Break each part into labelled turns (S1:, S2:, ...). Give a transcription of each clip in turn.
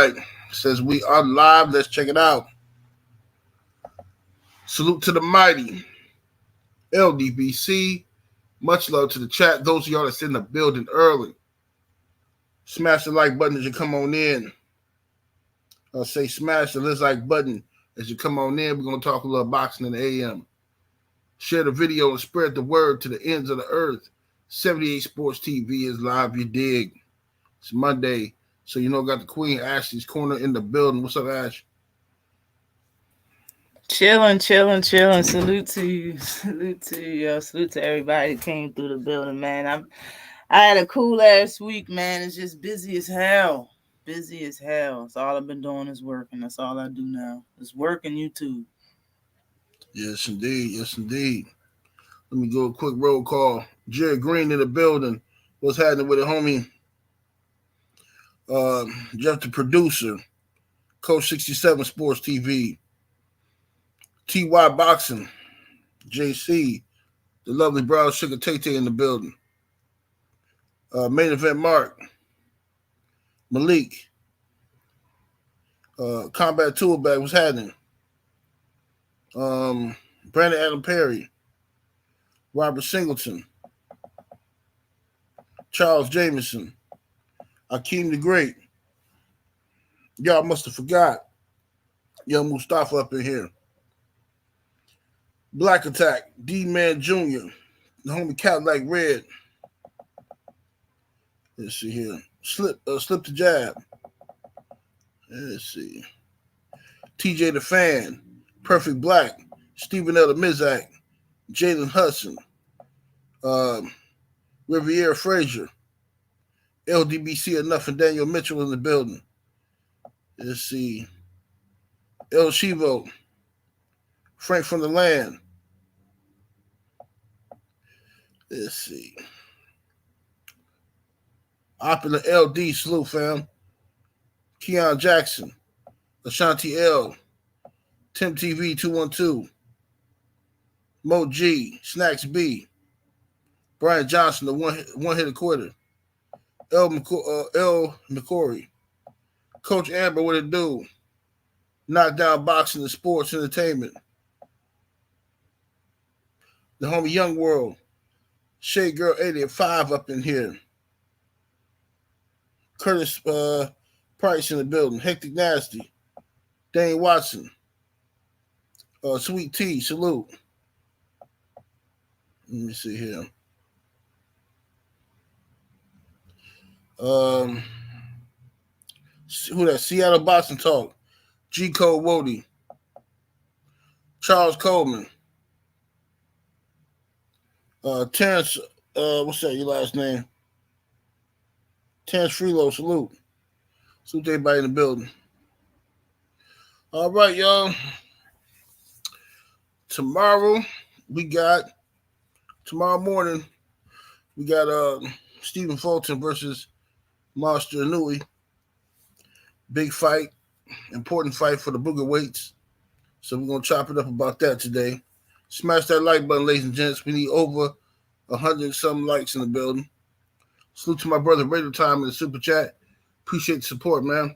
S1: right. Says we are live. Let's check it out. Salute to the mighty LDBC. Much love to the chat. Those of y'all that's in the building early, smash the like button as you come on in. Say smash the like button as you come on in. We're going to talk a little boxing in the AM. Share the video and spread the word to the ends of the earth. 78 Sports TV is live, you dig. It's Monday, so you know got the Queen Ashley's Corner in the building. What's up, Ash?
S2: Chilling. Salute to you. Salute to everybody that came through the building, man. I had a cool ass week, man. It's just busy as hell. Busy as hell. It's all I've been doing is working. That's all I do now. It's work and YouTube.
S1: Yes, indeed. Yes, indeed. Let me go a quick roll call. Jerry Green in the building. What's happening with it, homie? Jeff, the producer. Coach 67 Sports TV. TY Boxing. JC. The lovely brown sugar Tay in the building. Main event Mark. Malik. Combat Toolbag. What's happening? Brandon Adam Perry. Robert Singleton. Charles Jameson. Akeem the Great. Y'all must have forgot. Young Mustafa up in here. Black Attack. D-Man Jr. The homie Cadillac Red. Let's see here. Slip the Jab. Let's see. TJ the Fan. Perfect Black. Stephen L. the Mizak. Jalen Hudson. Riviera Frazier. LDBC Enough and Daniel Mitchell in the building. Let's see. El Chivo. Frank from the Land. Let's see. Opulent LD Salute, fam. Keon Jackson. Ashanti L. Tim TV 212. Mo G. Snacks B. Brian Johnson, the one-hitter quitter. L. McCory. Coach Amber, what it do? Knockdown Boxing and Sports Entertainment. The homie Young World. Shade Girl 85 up in here. Curtis Price in the building. Hectic Nasty. Dane Watson. Sweet Tea, salute. Let me see here. Who that? Seattle Boxing Talk. G. Code Wody. Charles Coleman. Terrence, what's that, your last name? Terrence Freelo, salute. Salute to everybody in the building. All right, y'all. Tomorrow morning, we got Stephen Fulton versus Monster Inoue. Big fight, important fight for the booger weights. So we're going to chop it up about that today. Smash that like button, ladies and gents. We need over 100-something likes in the building. Salute to my brother Radio Time in the super chat. Appreciate the support, man.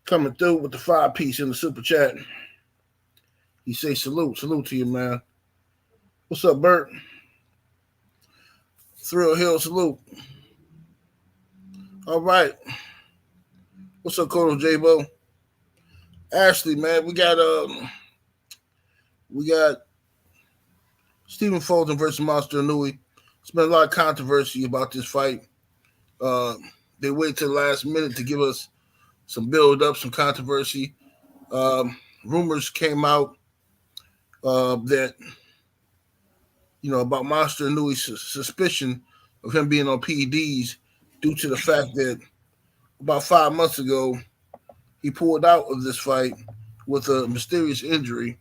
S1: Coming through with the 5-piece in the super chat. He say salute to you, man. What's up, Bert? Thrill Hill, salute. All right. What's up, Kodo J-Bo? Ashley, man, we got Stephen Fulton versus Monster Inoue. There's been a lot of controversy about this fight. They waited till the last minute to give us some build-up, some controversy. Rumors came out that, about Monster Inoue's suspicion of him being on PEDs due to the fact that about 5 months ago, he pulled out of this fight with a mysterious injury,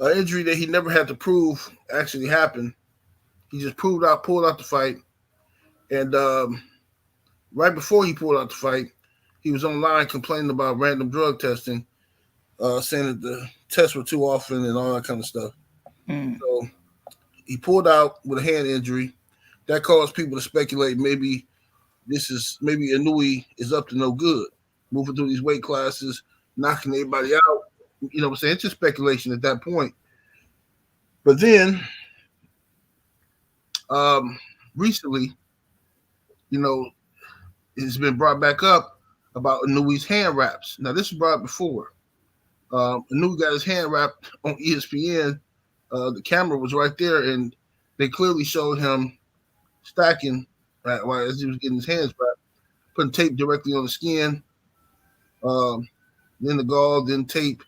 S1: an injury that he never had to prove actually happened. He just pulled out the fight, and right before he pulled out the fight, he was online complaining about random drug testing, saying that the tests were too often and all that kind of stuff. So he pulled out with a hand injury. That caused people to speculate maybe Inoue is up to no good. moving through these weight classes, knocking everybody out. You know what I'm saying? It's just speculation at that point. But then, um, recently, you know, it's been brought back up about Inoue's hand wraps. Now, this was brought up before. Inoue got his hand wrapped on ESPN. The camera was right there, and they clearly showed him stacking while as he was getting his hands wrapped, putting tape directly on the skin, um, then the gauze, then tape.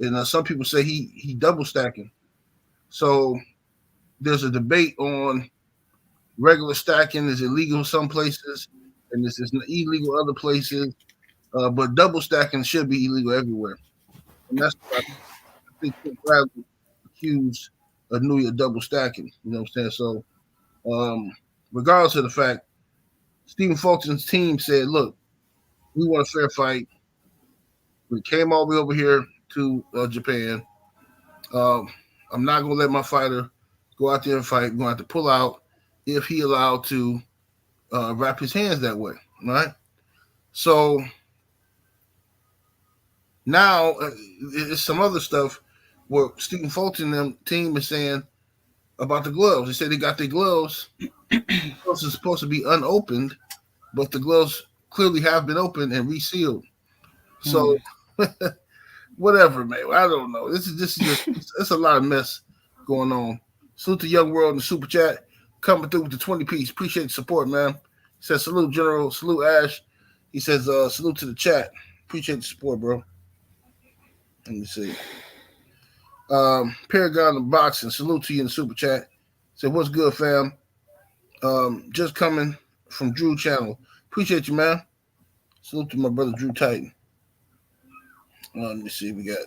S1: And some people say he double stacking. So there's a debate on regular stacking is illegal in some places, and this is illegal other places. But double stacking should be illegal everywhere, and that's why I think Tim Bradley accused of New York double stacking. You know what I'm saying? So, regardless of the fact, Stephen Fulton's team said, "Look, we want a fair fight. We came all the way over here to Japan. Um, I'm not gonna let my fighter go out there and fight. We're gonna have to pull out if he allowed to wrap his hands that way, right? So now it's some other stuff where Stephen Fulton and them team is saying about the gloves. They said they got their gloves. The gloves are supposed to be unopened, but the gloves clearly have been opened and resealed. So whatever, man. I don't know. This is just it's a lot of mess going on. Salute to Young World in the super chat coming through with the 20 piece. Appreciate the support, man. He says salute General, salute Ash. He says salute to the chat. Appreciate the support, bro. Let me see. Paragon of Boxing, salute to you in the super chat. Said what's good, fam? Just coming from Drew Channel. Appreciate you, man. Salute to my brother Drew Titan. Let me see. We got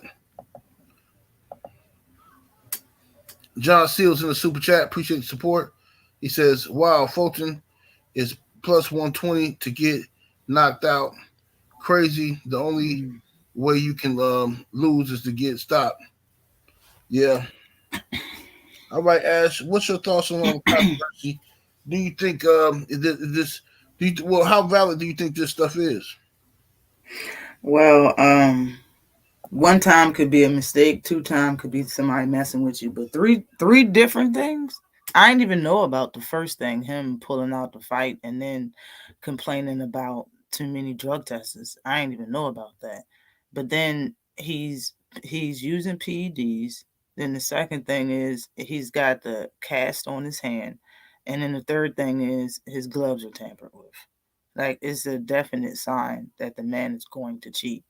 S1: John Seals in the super chat. Appreciate the support. He says, wow, Fulton is plus 120 to get knocked out. Crazy. The only way you can lose is to get stopped. Yeah. All right, Ash. What's your thoughts on the controversy? Do you think is this? Well, how valid do you think this stuff is?
S2: Well, one time could be a mistake, two time could be somebody messing with you, but three different things. I didn't even know about the first thing, him pulling out the fight and then complaining about too many drug tests. I didn't even know about that. But then he's using PEDs. Then the second thing is he's got the cast on his hand. And then the third thing is his gloves are tampered with. Like, it's a definite sign that the man is going to cheat.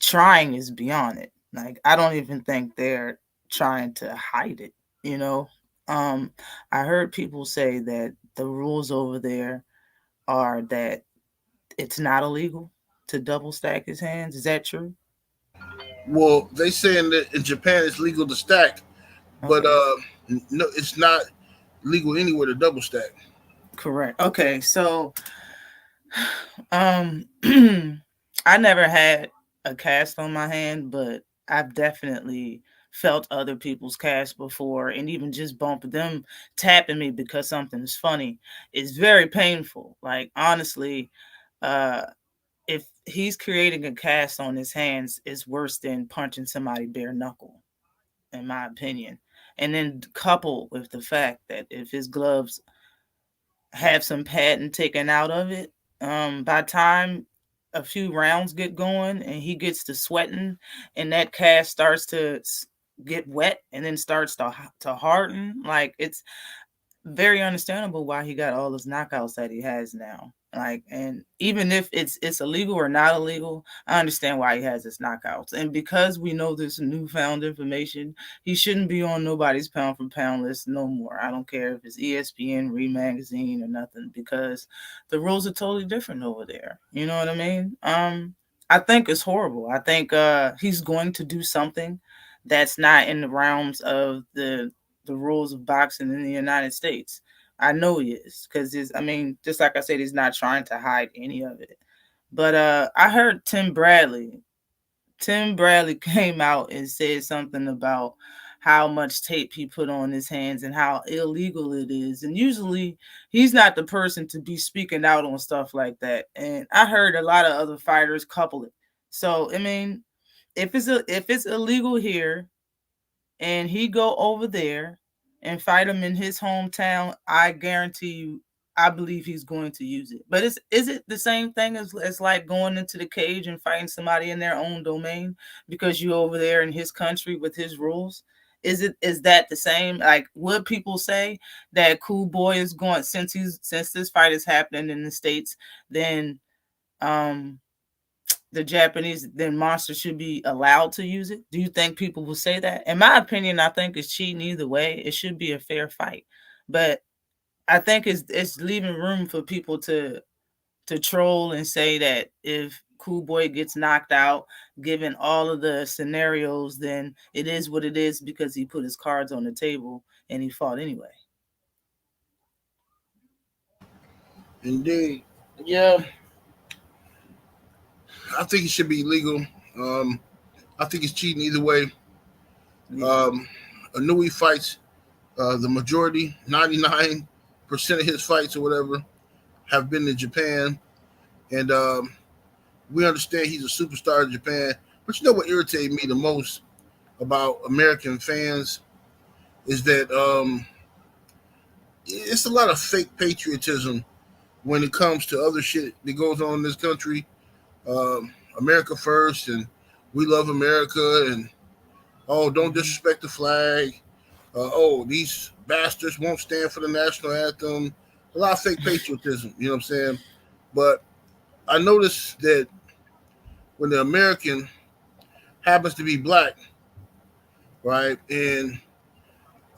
S2: Trying is beyond it. Like, I don't even think they're trying to hide it, you know? I heard people say that the rules over there are that it's not illegal to double stack his hands. Is that true?
S1: Well, they saying that in Japan it's legal to stack, but
S2: Okay.
S1: no, it's not legal anywhere to double stack.
S2: Correct. Okay, so um I never had a cast on my hand, but I've definitely felt other people's cast before, and even just bumping them tapping me because something is funny is very painful. Like, honestly, uh if he's creating a cast on his hands, it's worse than punching somebody bare knuckle, in my opinion. And then coupled with the fact that if his gloves have some padding taken out of it, by time a few rounds get going and he gets to sweating and that cast starts to get wet and then starts to harden, like, it's very understandable why he got all those knockouts that he has now. Like, and even if it's illegal or not illegal, I understand why he has his knockouts. And because we know this newfound information, he shouldn't be on nobody's pound for pound list no more. I don't care if it's ESPN, Re Magazine, or nothing, because the rules are totally different over there. You know what I mean? I think it's horrible. I think he's going to do something that's not in the realms of the rules of boxing in the United States. I know he is, because I mean, just like I said, he's not trying to hide any of it. But I heard Tim Bradley came out and said something about how much tape he put on his hands and how illegal it is. And usually he's not the person to be speaking out on stuff like that. And I heard a lot of other fighters couple it. So I mean, if it's illegal here and he go over there and fight him in his hometown, I guarantee you, I believe he's going to use it. But is it the same thing as like going into the cage and fighting somebody in their own domain because you over there in his country with his rules? Is that the same? Like, would people say that Cool Boy is going, since this fight is happening in the States, then the Japanese, then Monster should be allowed to use it? Do you think people will say that? In my opinion, I think it's cheating either way. It should be a fair fight, but I think it's leaving room for people to troll and say that if Cool Boy gets knocked out, given all of the scenarios, then it is what it is because he put his cards on the table and he fought anyway.
S1: Indeed. Yeah. I think it should be legal. I think it's cheating either way. Inoue fights, the majority, 99% of his fights or whatever, have been in Japan. And we understand he's a superstar in Japan. But you know what irritated me the most about American fans is that it's a lot of fake patriotism when it comes to other shit that goes on in this country. America first, and we love America, and don't disrespect the flag. These bastards won't stand for the national anthem. A lot of fake patriotism, you know what I'm saying? But I noticed that when the American happens to be black, right, and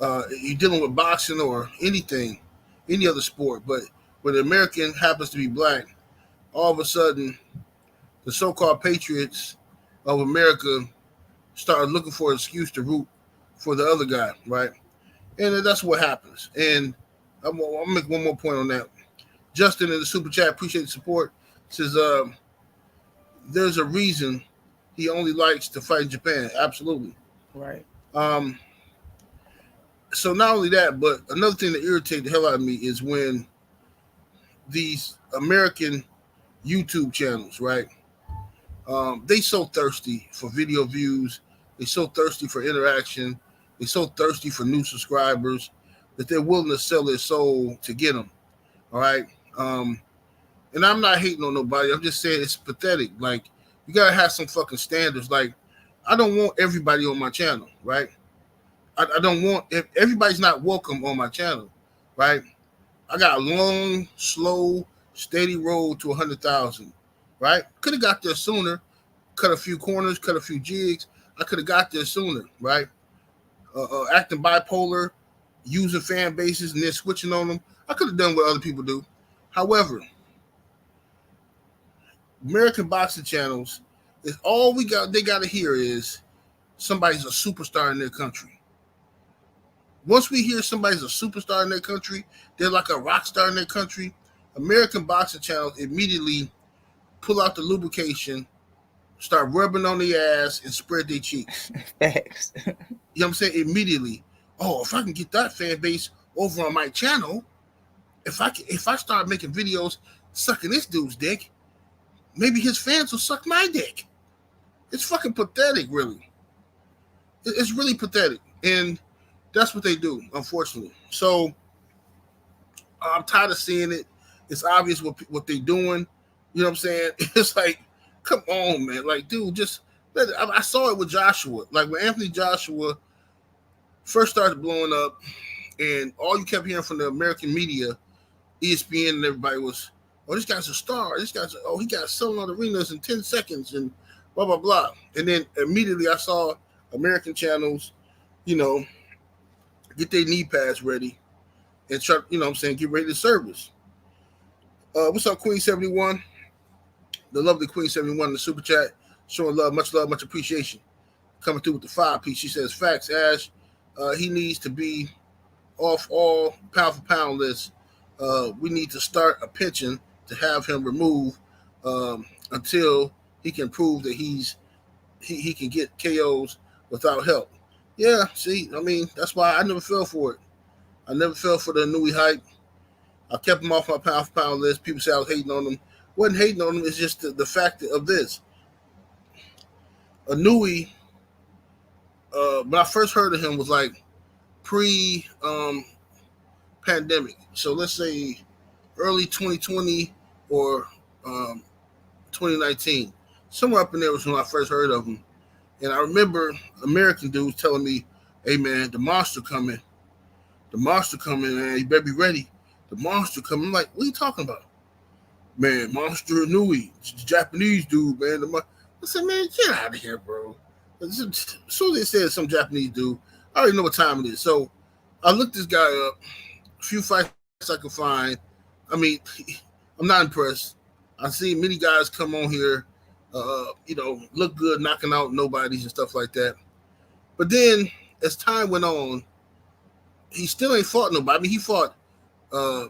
S1: you're dealing with boxing or anything, any other sport, but when the American happens to be black, all of a sudden the so-called patriots of America started looking for an excuse to root for the other guy, right? And that's what happens. And I'll make one more point on that. Justin in the super chat, appreciate the support, says there's a reason he only likes to fight in Japan. Absolutely.
S2: Right.
S1: So not only that, but another thing that irritated the hell out of me is when these American YouTube channels, right? They so thirsty for video views. They so thirsty for interaction. They so thirsty for new subscribers that they're willing to sell their soul to get them. All right. And I'm not hating on nobody. I'm just saying it's pathetic. Like, you gotta have some fucking standards. Like, I don't want everybody on my channel, right? I don't want, if everybody's not welcome on my channel, right? I got a long, slow, steady road to 100,000, right? Could have got there sooner, cut a few corners, cut a few jigs. I could have got there sooner, right? Acting bipolar, using fan bases and then switching on them. I could have done what other people do. However, American boxing channels is all we got. They got to hear is somebody's a superstar in their country. Once we hear somebody's a superstar in their country, they're like a rock star in their country. American boxing channels immediately pull out the lubrication, start rubbing on their ass, and spread their cheeks.
S2: Thanks.
S1: You know what I'm saying? Immediately. Oh, if I can get that fan base over on my channel, if I start making videos sucking this dude's dick, maybe his fans will suck my dick. It's fucking pathetic, really. It's really pathetic. And that's what they do, unfortunately. So I'm tired of seeing it. It's obvious what they're doing. You know what I'm saying? It's like, come on, man. Like, dude, just let it. I saw it with Joshua. Like, when Anthony Joshua first started blowing up, and all you kept hearing from the American media, ESPN and everybody was, oh, this guy's a star. He got selling out arenas in 10 seconds and blah, blah, blah. And then immediately I saw American channels, get their knee pads ready and try, get ready to service. What's up, Queen 71? The lovely Queen 71 in the super chat, showing love, much appreciation. Coming through with the 5-piece. She says, facts, Ash. He needs to be off all pound for pound lists. We need to start a pension to have him removed until he can prove that he can get KOs without help. Yeah, see, I mean, that's why I never fell for it. I never fell for the Inoue hype. I kept him off my pound for pound list. People say I was hating on him. Wasn't hating on him. It's just the fact of this. Inoue, when I first heard of him, was like pre pandemic. So let's say early 2020 or um, 2019. Somewhere up in there was when I first heard of him. And I remember American dudes telling me, hey man, the monster coming. The monster coming, man. You better be ready. The monster coming. I'm like, what are you talking about? Man, Monster Inoue, Japanese dude, man. I said, man, get out of here, bro. As soon as they said some Japanese dude, I already know what time it is. So I looked this guy up, a few fights I could find. I mean, I'm not impressed. I've seen many guys come on here, look good, knocking out nobodies and stuff like that. But then, as time went on, he still ain't fought nobody. I mean, he fought uh,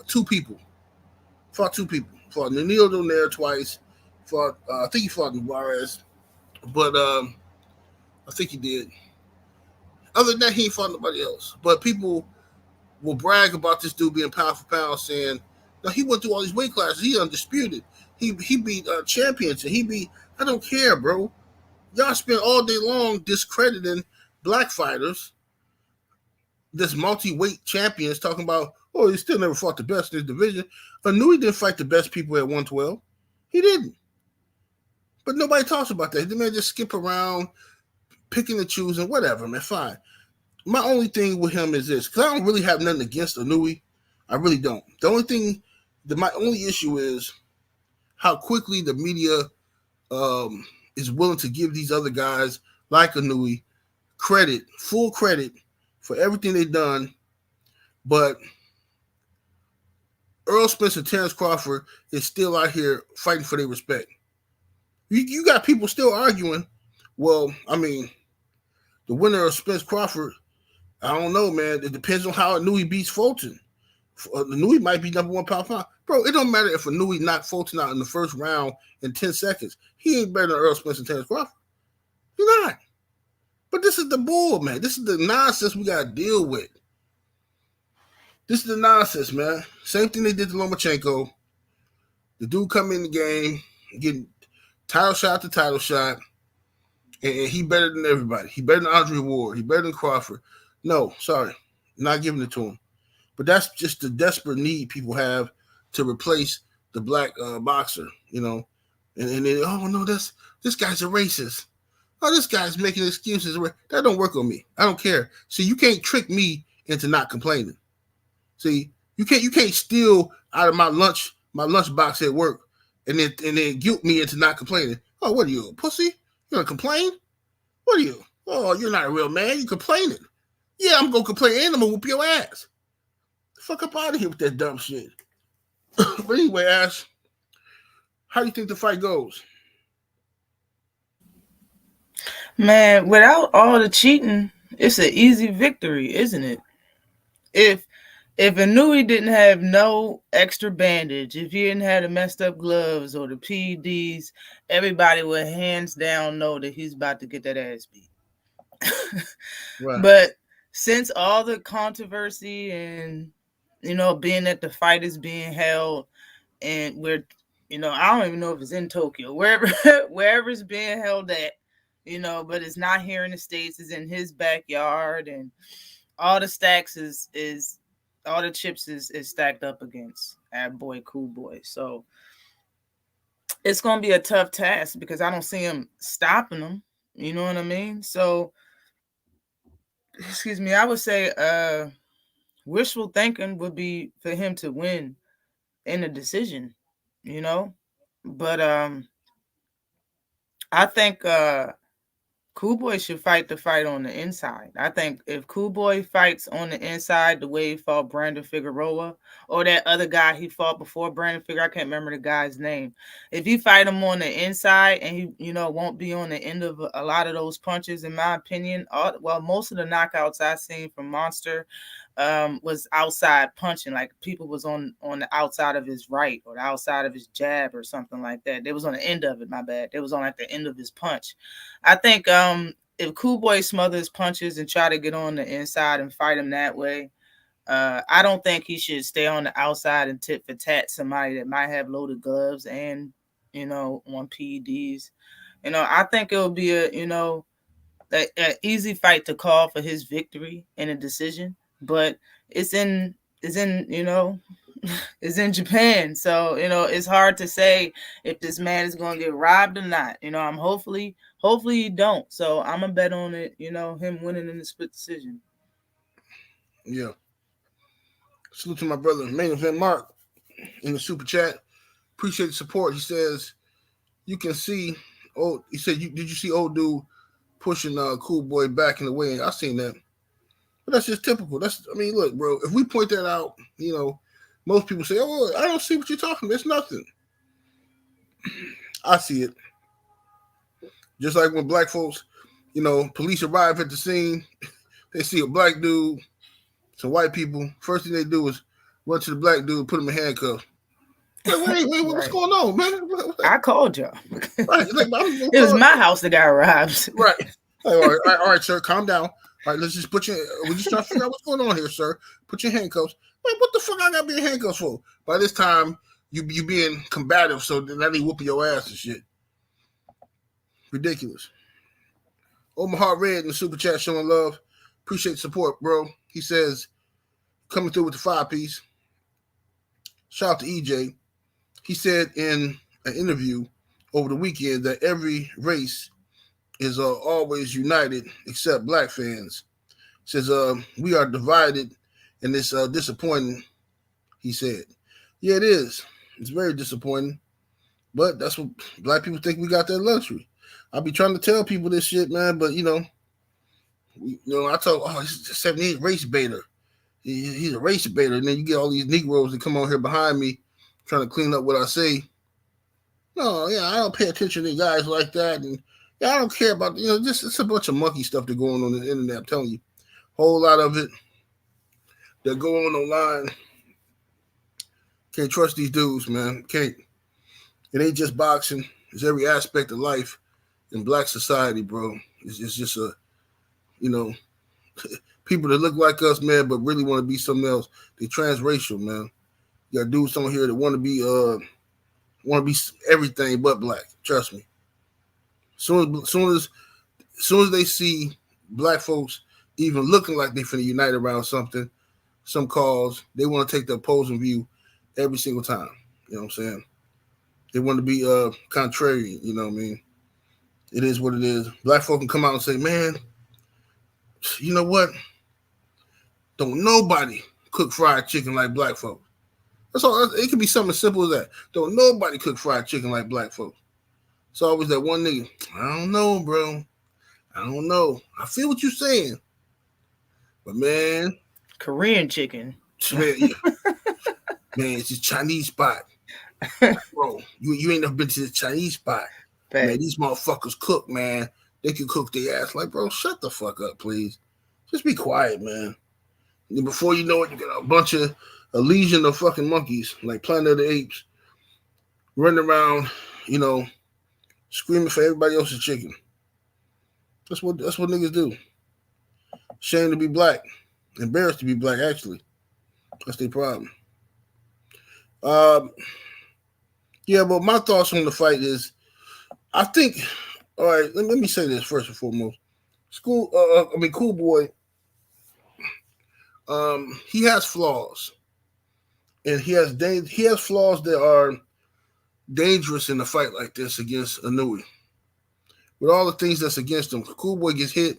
S1: two people. Fought two people. Fought Neil Donaire twice. Fought, I think he fought Juarez, but I think he did. Other than that, he ain't fought nobody else. But people will brag about this dude being pound for pound, saying, "No, he went through all these weight classes. He undisputed. He beat champions, and he beat. I don't care, bro. Y'all spend all day long discrediting black fighters, this multi-weight champions, talking about, oh, he still never fought the best in his division. I knew he didn't fight the best people at 112. He didn't. But nobody talks about that. The man just skip around, picking and choosing, whatever, man, fine. My only thing with him is this, because I don't really have nothing against Inoue. I really don't. The only thing, my only issue is how quickly the media is willing to give these other guys like Inoue credit, full credit for everything they've done. But Earl Spence and Terrence Crawford is still out here fighting for their respect. You got people still arguing. Well, I mean, the winner of Spence Crawford, I don't know, man. It depends on how Inoue beats Fulton. Inoue might be number one pound for pound. Bro, it don't matter if Inoue knocked Fulton out in the first round in 10 seconds. He ain't better than Earl Spence and Terrence Crawford. He's not. But this is the bull, man. This is the nonsense we got to deal with. This is the nonsense, man. Same thing they did to Lomachenko. The dude come in the game, getting title shot to title shot, and he better than everybody. He better than Andre Ward. He better than Crawford. No, sorry, not giving it to him. But that's just the desperate need people have to replace the black boxer, you know. And then, oh no, this guy's a racist. Oh, this guy's making excuses. That don't work on me. I don't care. See, you can't trick me into not complaining. See, you can't steal out of my lunchbox at work and then guilt me into not complaining. Oh, what are you, a pussy? You gonna complain? What are you? Oh, you're not a real man. You complaining? Yeah, I'm gonna complain and I'm gonna whoop your ass. Fuck up out of here with that dumb shit. But anyway, Ash, how do you think the fight goes?
S2: Man, without all the cheating, it's an easy victory, isn't it? If Inoue didn't have no extra bandage, if he didn't have the messed up gloves or the PEDs, everybody would hands down know that he's about to get that ass beat.
S1: Right.
S2: But since all the controversy and being that the fight is being held and we're I don't even know if it's in Tokyo, wherever wherever it's being held at, but it's not here in the States, it's in his backyard, and all the stacks is all the chips is stacked up against our boy Cool Boy. So it's gonna be a tough task because I don't see him stopping him. You know what I mean? So excuse me, I would say wishful thinking would be for him to win in a decision, you know? But I think Cool Boy should fight the fight on the inside. I think if Cool Boy fights on the inside the way he fought Brandon Figueroa or that other guy he fought before Brandon Figueroa, I can't remember the guy's name. If you fight him on the inside and he, won't be on the end of a lot of those punches, in my opinion, most of the knockouts I've seen from Monster was outside punching, like people was on the outside of his right or the outside of his jab or something like that. They was on the end of it, my bad. They was on like the end of his punch. I think if Cool Boy smothers punches and try to get on the inside and fight him that way, I don't think he should stay on the outside and tit for tat somebody that might have loaded gloves and on PEDs. I think it'll be a easy fight to call for his victory in a decision, but it's in it's in it's in Japan, so it's hard to say if this man is going to get robbed or not. I'm hopefully he don't. So I'm gonna bet on it. Him winning in the split decision.
S1: Yeah. Salute to my brother, Main Event Mark, in the super chat. Appreciate the support. He says, you can see, he said, did you see old dude pushing Cool Boy back in the way? I seen that. But that's just typical. Look, bro, if we point that out, most people say, oh, I don't see what you're talking about. It's nothing. I see it. Just like when black folks, police arrive at the scene, they see a black dude, some white people, first thing they do is run to the black dude, put him in handcuffs. Wait, what's going on, man?
S2: I called y'all.
S1: Right,
S2: it was my house that got robbed.
S1: Right. All right, sir, calm down. All right, let's just we're just trying to figure out what's going on here, sir. Put your handcuffs. Wait, what the fuck I got to be in handcuffs for? By this time, you being combative, so that ain't whooping your ass and shit. Ridiculous. Omaha Red in the super chat showing love. Appreciate the support, bro. He says, coming through with the 5-piece. Shout out to EJ. He said in an interview over the weekend that every race is always united except black fans. Says, we are divided and it's disappointing, he said. Yeah, it is. It's very disappointing. But that's what black people think we got that luxury. I'll be trying to tell people this shit, man, but I told, he's a 78 race baiter. He's a race baiter. And then you get all these Negroes that come on here behind me trying to clean up what I say. No, I don't pay attention to guys like that. And I don't care about, just it's a bunch of monkey stuff that going on the internet. I'm telling you, whole lot of it that go on online. Can't trust these dudes, man. Can't. It ain't just boxing. It's every aspect of life in black society, bro. It's just people that look like us, man, but really want to be something else. They transracial, man. You got dudes on here that want to be everything but black. Trust me. Soon as they see black folks even looking like they finna unite around something, some cause, they want to take the opposing view every single time. You know what I'm saying? They want to be contrary. You know what I mean? It is what it is. Black folk can come out and say, man, you know what? Don't nobody cook fried chicken like black folks. That's all. It could be something as simple as that. Don't nobody cook fried chicken like black folks. It's always that one nigga. I don't know, bro. I don't know. I feel what you're saying. But, man.
S2: Korean chicken.
S1: Man, it's a Chinese spot. Bro, you ain't never been to the Chinese spot. Bad. Man, these motherfuckers cook, man. They can cook their ass. Like, bro, shut the fuck up, please. Just be quiet, man. And before you know it, you got a legion of fucking monkeys, like Planet of the Apes, running around, screaming for everybody else's chicken. That's what niggas do. Shame to be black. Embarrassed to be black, actually. That's their problem. Yeah, but my thoughts on the fight is, I think, all right, let me say this first and foremost. Cool Boy, he has flaws. And he has flaws that are dangerous in a fight like this against Inoue. With all the things that's against him, Cool Boy gets hit,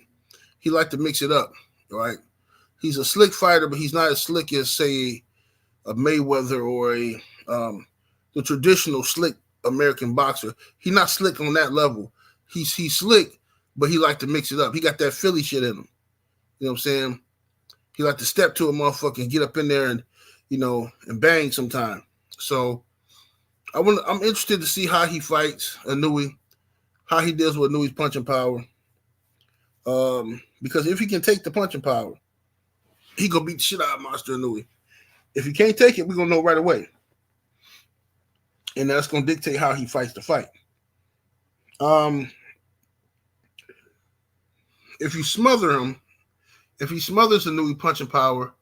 S1: he like to mix it up, right? He's a slick fighter, but he's not as slick as, say, a Mayweather or the traditional slick American boxer. He's not slick on that level. He's slick, but he like to mix it up. He got that Philly shit in him. You know what I'm saying? He like to step to a motherfucker and get up in there and, and bang sometime. So I'm interested to see how he fights Inoue, how he deals with Inoue's punching power. Because if he can take the punching power, he gonna beat the shit out of Monster Inoue. If he can't take it, we're gonna know right away. And that's gonna dictate how he fights the fight. if you smother him, if he smothers Inoue punching power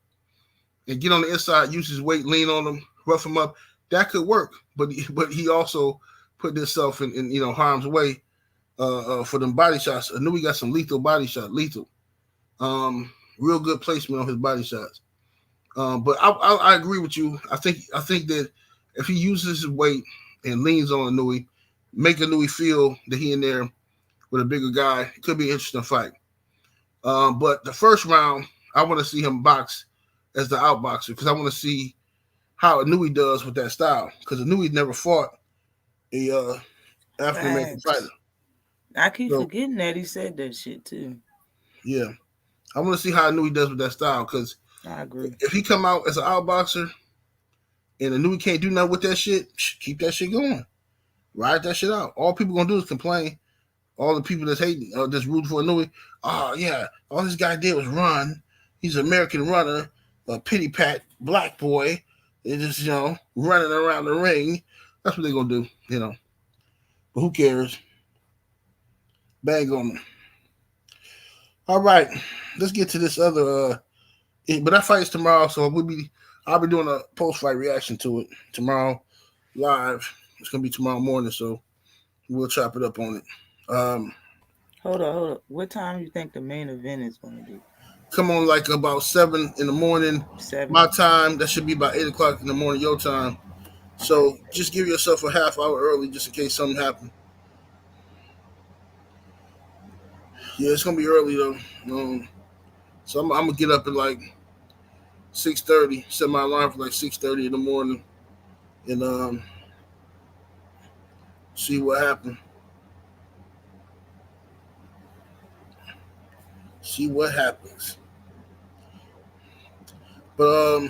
S1: and get on the inside, use his weight, lean on him, rough him up, that could work. But he also put himself in harm's way for them body shots. Inoue got some lethal body shot, lethal. Real good placement on his body shots. But I agree with you. I think that if he uses his weight and leans on Inoue, make Inoue feel that he in there with a bigger guy, it could be an interesting fight. But the first round, I want to see him box as the outboxer because I want to see how Inoue does with that style because Inoue never fought a African American fighter.
S2: I keep
S1: So
S2: forgetting that he said that shit too.
S1: yeah, I want to see how Inoue does with that style because
S2: I agree.
S1: if he come out as an outboxer and Inoue can't do nothing with that shit, keep that shit going. Ride that shit out. All people gonna do is complain. All the people that's hating, that's rooting for Inoue, oh yeah, all this guy did was run. He's an American runner, a pity pat black boy. They just running around the ring. That's what they gonna do. But who cares? Bang on them. All right, let's get to this other. But that fight is tomorrow, so I'll be doing a post fight reaction to it tomorrow live. It's gonna be tomorrow morning, so we'll chop it up on it.
S2: Hold up. What time do you think the main event is going to be?
S1: Come on, like about 7 in the morning,
S2: 7.
S1: my time. That should be about 8 o'clock in the morning, your time. So just give yourself a half hour early, just in case something happens. Yeah, it's gonna be early though. So I'm gonna get up at like 6:30. Set my alarm for like 6:30 in the morning, and see what happens. See what happens. But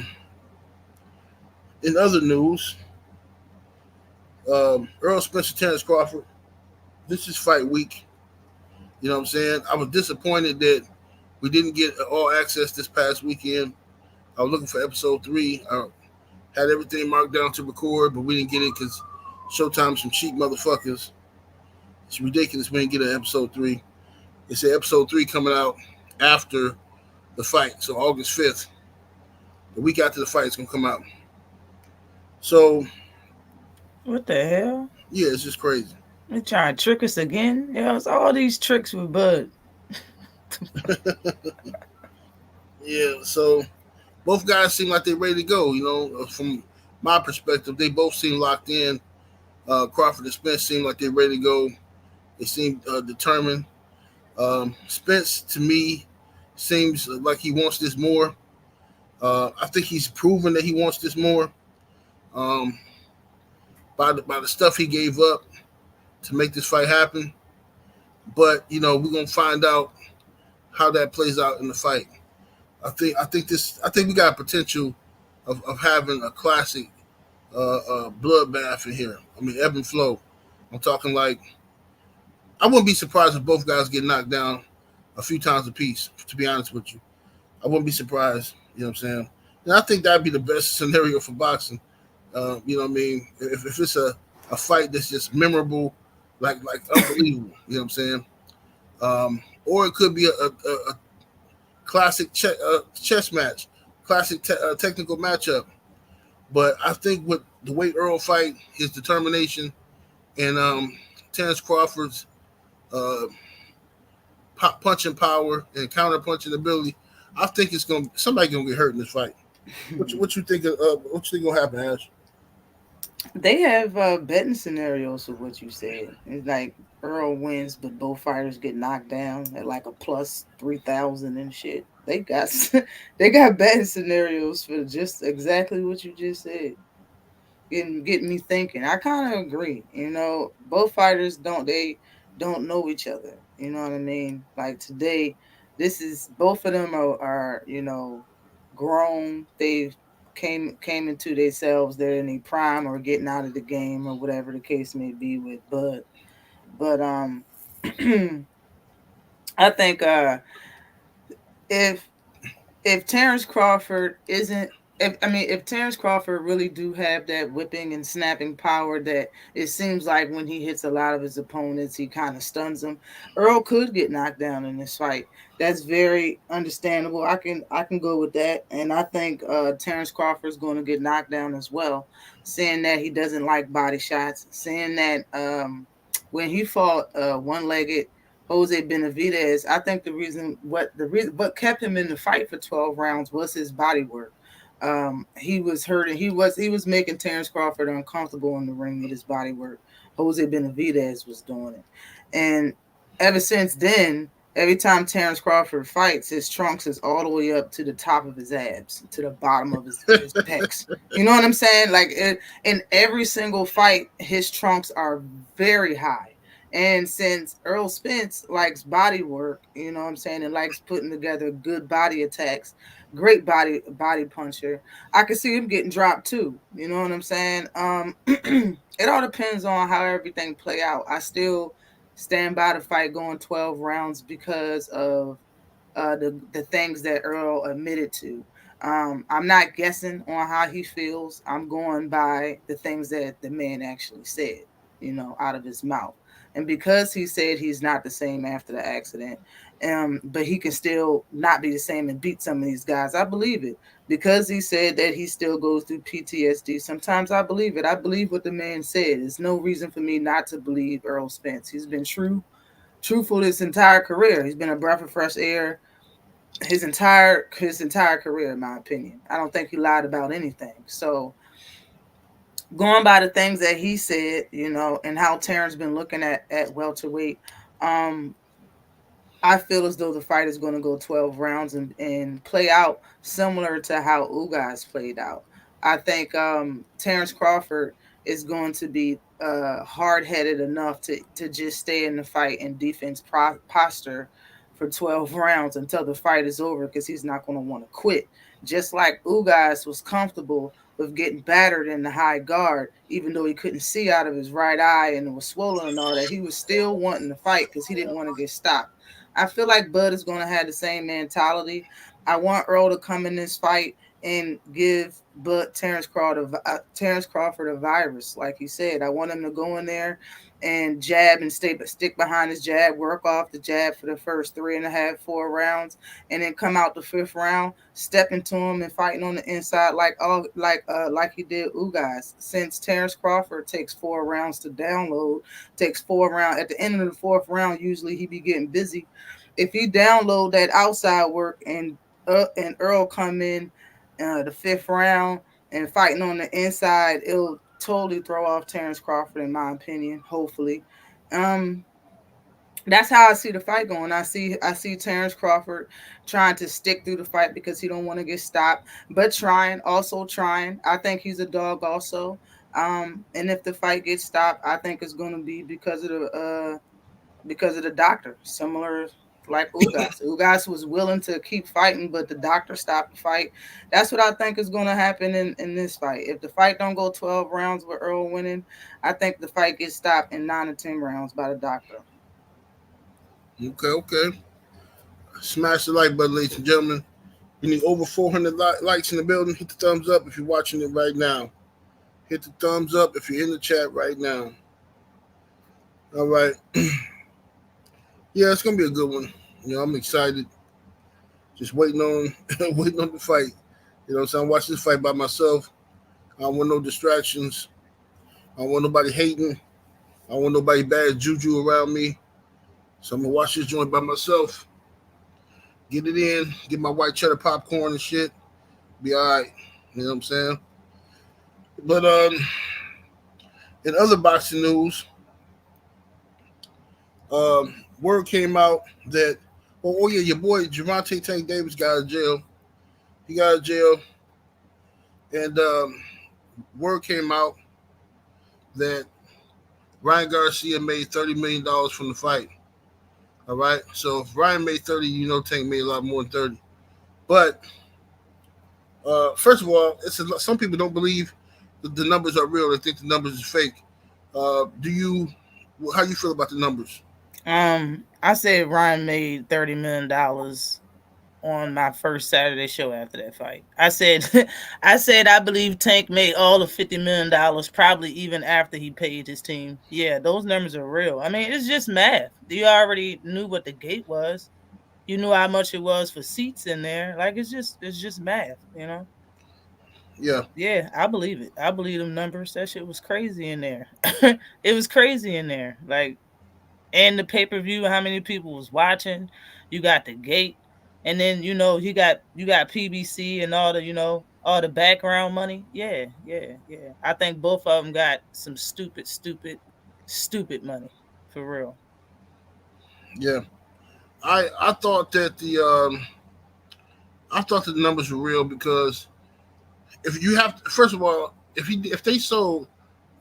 S1: in other news, Earl Spence, Terrence Crawford. This is fight week. You know what I'm saying? I was disappointed that we didn't get all access this past weekend. I was looking for episode 3. I had everything marked down to record, but we didn't get it because Showtime's some cheap motherfuckers. It's ridiculous we didn't get an episode 3. They said episode 3 coming out after the fight, so August 5th. The week after the fight, it's going to come out. So,
S2: What the hell?
S1: yeah, it's just crazy.
S2: They trying to trick us again? Yeah, it's all these tricks with Bud.
S1: Yeah, so both guys seem like they're ready to go. From my perspective, they both seem locked in. Crawford and Spence seem like they're ready to go. They seem determined. Spence, to me, seems like he wants this more. I think he's proven that he wants this more um, by the stuff he gave up to make this fight happen. But we're gonna find out how that plays out in the fight. I think we got potential of having a classic bloodbath in here. I mean, ebb and flow. I'm talking like I wouldn't be surprised if both guys get knocked down a few times apiece. To be honest with you, I wouldn't be surprised. You know what I'm saying? And I think that'd be the best scenario for boxing. You know what I mean? If it's a fight that's just memorable, like unbelievable. You know what I'm saying? Or it could be a classic chess match, classic technical matchup. But I think with the way Earl fight, his determination, and Terrence Crawford's uh, punching power and counter punching ability, I think somebody gonna get hurt in this fight. What you think? What you think gonna happen, Ash?
S2: They have betting scenarios of what you said. It's like Earl wins, but both fighters get knocked down at like a plus 3,000 and shit. They got they got betting scenarios for just exactly what you just said. Getting me thinking. I kind of agree. Both fighters don't know each other. You know what I mean? Like today, this is both of them are grown. They've came into themselves. They're in their prime or getting out of the game or whatever the case may be with Bud. But I think if Terrence Crawford isn't if Terrence Crawford really do have that whipping and snapping power that it seems like when he hits a lot of his opponents, he kind of stuns them. Earl could get knocked down in this fight. That's very understandable. I can go with that, and I think Terrence Crawford is going to get knocked down as well. Saying that he doesn't like body shots, saying that when he fought one-legged Jose Benavidez, I think what kept him in the fight for 12 rounds was his body work. He was hurting. He was making Terrence Crawford uncomfortable in the ring with his body work. Jose Benavidez was doing it, and ever since then, every time Terrence Crawford fights, his trunks is all the way up to the top of his abs, to the bottom of his pecs. You know what I'm saying? Like in every single fight, his trunks are very high. And since Earl Spence likes body work, you know what I'm saying, and likes putting together good body attacks, great body puncher, I can see him getting dropped too. You know what I'm saying? It all depends on how everything play out. I still stand by the fight going 12 rounds because of the things that Earl admitted to. I'm not guessing on how he feels. I'm going by the things that the man actually said, out of his mouth. And because he said he's not the same after the accident, but he can still not be the same and beat some of these guys, I believe it. Because he said that he still goes through PTSD, sometimes I believe it. I believe what the man said. There's no reason for me not to believe Earl Spence. He's been truthful his entire career. He's been a breath of fresh air his entire career, in my opinion. I don't think he lied about anything. So going by the things that he said, and how Terrence been looking at welterweight, um, I feel as though the fight is going to go 12 rounds and play out similar to how Ugas played out. I think Terrence Crawford is going to be hard headed enough to just stay in the fight and defense posture for 12 rounds until the fight is over because he's not going to want to quit. Just like Ugas was comfortable with getting battered in the high guard, even though he couldn't see out of his right eye and it was swollen and all that, he was still wanting to fight because he didn't want to get stopped. I feel like Bud is going to have the same mentality. I want Earl to come in this fight and give Terrence Crawford a virus, like he said. I want him to go in there and jab and stick behind his jab, work off the jab for the first 3.5, 4 rounds, and then come out the fifth round, step into him and fighting on the inside like he did Ugas. Since Terrence Crawford takes 4 rounds to download, takes 4 rounds at the end of the fourth round, usually he be getting busy. If he download that outside work and Earl come in the fifth round and fighting on the inside, it'll totally throw off Terrence Crawford, in my opinion. Hopefully, um, that's how I see the fight going. I see Terrence Crawford trying to stick through the fight because he don't want to get stopped, but trying. I think he's a dog also. And if the fight gets stopped, I think it's going to be because of the doctor, similar like Ugas. Ugas was willing to keep fighting, but the doctor stopped the fight. That's what I think is going to happen in this fight. If the fight don't go 12 rounds with Earl winning, I think the fight gets stopped in 9 or 10 rounds by the doctor.
S1: Okay, okay. Smash the like button, ladies and gentlemen. We need over 400 likes in the building. Hit the thumbs up if you're watching it right now. Hit the thumbs up if you're in the chat right now. All right. Yeah, it's gonna be a good one. I'm excited. Just waiting on waiting on the fight. So I'm watching this fight by myself. I don't want no distractions. I don't want nobody hating. I don't want nobody bad juju around me. So I'm gonna watch this joint by myself. Get it in, get my white cheddar popcorn and shit. Be alright. You know what I'm saying? But in other boxing news, word came out that yeah, your boy Gervonta Tank Davis got out of jail. He got out of jail, and word came out that Ryan Garcia made $30 million from the fight. All right, so if Ryan made 30, Tank made a lot more than 30. But first of all, some people don't believe that the numbers are real. They think the numbers is fake. Do you? How you feel about the numbers?
S2: I said Ryan made $30 million on my first Saturday show after that fight. I said, I said I believe Tank made all of $50 million, probably even after he paid his team. Yeah, those numbers are real. I mean, it's just math. You already knew what the gate was. You knew how much it was for seats in there. Like it's just math, you know.
S1: Yeah,
S2: Yeah, I believe it. I believe them numbers. That shit was crazy in there. It was crazy in there. Like, and the pay per view, how many people was watching? You got the gate, and then you got PBC and all the all the background money. Yeah, yeah, yeah. I think both of them got some stupid, stupid, stupid money for real.
S1: yeah. I thought that I thought that the numbers were real because if you have first of all, if they sold